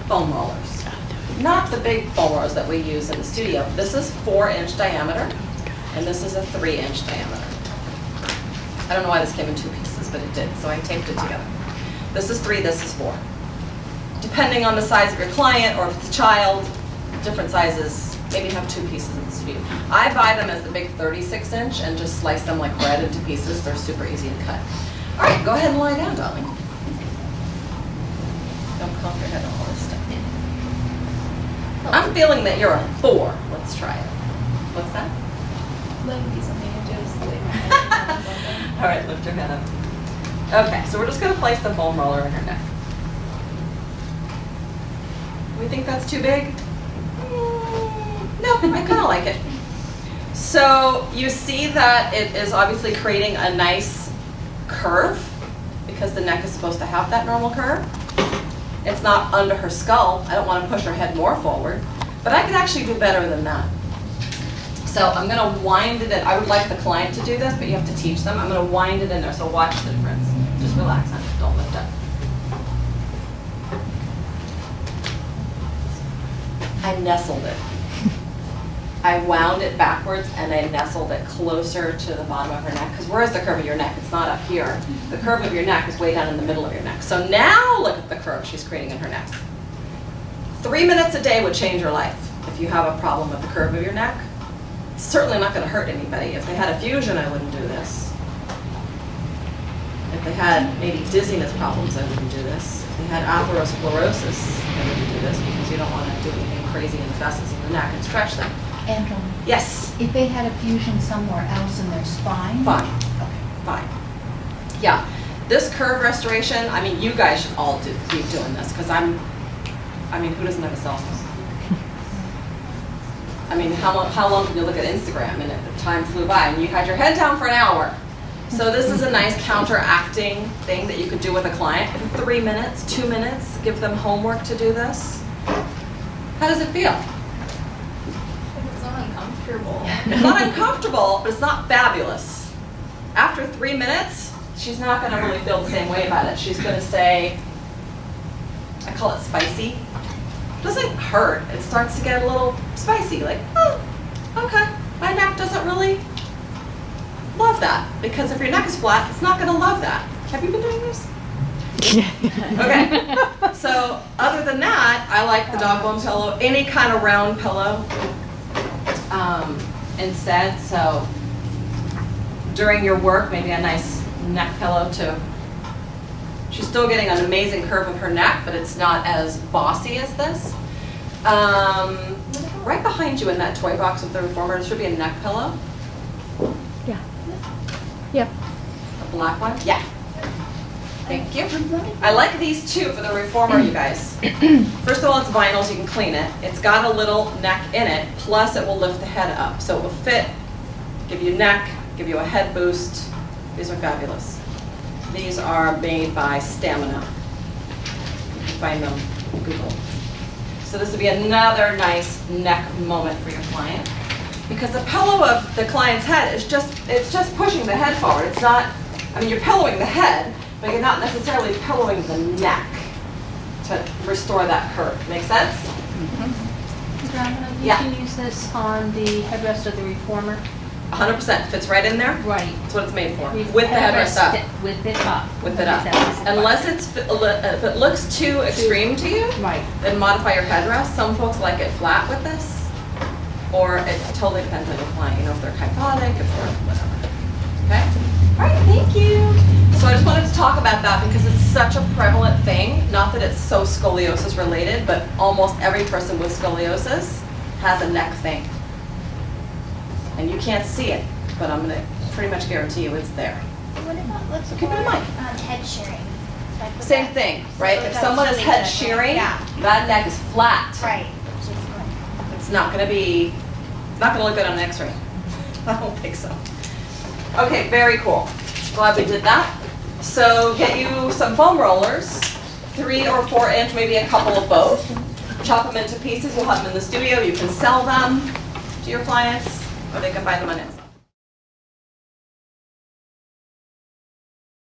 foam rollers. Not the big foam rollers that we use in the studio. This is 4-inch diameter, and this is a 3-inch diameter. I don't know why this came in 2 pieces, but it did, so I taped it together. This is 3, this is 4. Depending on the size of your client, or if it's a child, different sizes, maybe have 2 pieces in the studio. I buy them as the big 36-inch and just slice them like bread into pieces. They're super easy to cut. All right, go ahead and lie down, darling. Don't conk your head on all this stuff. I'm feeling that you're a 4. Let's try it. What's that? That would be something to just lay my head on something. All right, lift your head up. Okay, so we're just going to place the foam roller in her neck. We think that's too big? No, I kind of like it. So you see that it is obviously creating a nice curve because the neck is supposed to have that normal curve. It's not under her skull. I don't want to push her head more forward, but I could actually do better than that. So I'm going to wind it in. I would like the client to do this, but you have to teach them. I'm going to wind it in there, so watch the difference. Just relax, honey. Don't lift up. I nestled it. I wound it backwards and I nestled it closer to the bottom of her neck. Because where is the curve of your neck? It's not up here. The curve of your neck is way down in the middle of your neck. So now look at the curve she's creating in her neck. 3 minutes a day would change your life if you have a problem with the curve of your neck. It's certainly not going to hurt anybody. If they had a fusion, I wouldn't do this. If they had maybe dizziness problems, I wouldn't do this. If they had atherosclerosis, I wouldn't do this because you don't want to do anything crazy in the facets of the neck and stretch them. Angela, Yes. if they had a fusion somewhere else in their spine? Fine. Okay. Fine. Yeah. This curve restoration, I mean, you guys should all be doing this because I mean, who doesn't have a cell phone? I mean, how long can you look at Instagram and time flew by and you had your head down for an hour? So this is a nice counteracting thing that you could do with a client. In 3 minutes, 2 minutes, give them homework to do this. How does it feel? It's not uncomfortable. It's not uncomfortable, but it's not fabulous. After 3 minutes, she's not going to really feel the same way about it. She's going to say, I call it spicy. It doesn't hurt. It starts to get a little spicy, like, oh, okay. My neck doesn't really love that. Because if your neck is flat, it's not going to love that. Have you been doing this? Okay. So other than that, I like the dog bone pillow, any kind of round pillow instead. So during your work, maybe a nice neck pillow too. She's still getting an amazing curve of her neck, but it's not as bossy as this. Right behind you in that toy box with the reformer, there should be a neck pillow. Yeah. Yep. A black one? Yeah. Thank you. I like these two for the reformer, you guys. First of all, it's vinyl, so you can clean it. It's got a little neck in it, plus it will lift the head up. So it will fit, give you neck, give you a head boost. These are fabulous. These are made by Stamina. You can find them on Google. So this would be another nice neck moment for your client. Because the pillow of the client's head is it's just pushing the head forward. It's not, I mean, you're pillowing the head, but you're not necessarily pillowing the neck to restore that curve. Make sense? Grandma, you Yeah. can use this on the headrest of the reformer. 100% fits right in there. Right. That's what it's made for. With the headrest up. With it up. With it up. Unless if it looks too extreme to you, Right. then modify your headrest. Some folks like it flat with this, or it totally depends on your client. You know, if they're kyphotic, if they're whatever. Okay? All right, thank you. So I just wanted to talk about that because it's such a prevalent thing. Not that it's so scoliosis related, but almost every person with scoliosis has a neck thing. And you can't see it, but I'm going to pretty much guarantee you it's there. What about, let's So keep it in mind. head shearing? Like with Same that- thing, right? so If that's someone is really head good, shearing, yeah. that neck is flat. Right. Which is good. It's not going to look good on an x-ray. I don't think so. Okay, very cool. Glad we did that. So get you some foam rollers, 3 or 4 inch, maybe a couple of both. Chop them into pieces. We'll have them in the studio. You can sell them to your clients, or they can buy them on Etsy.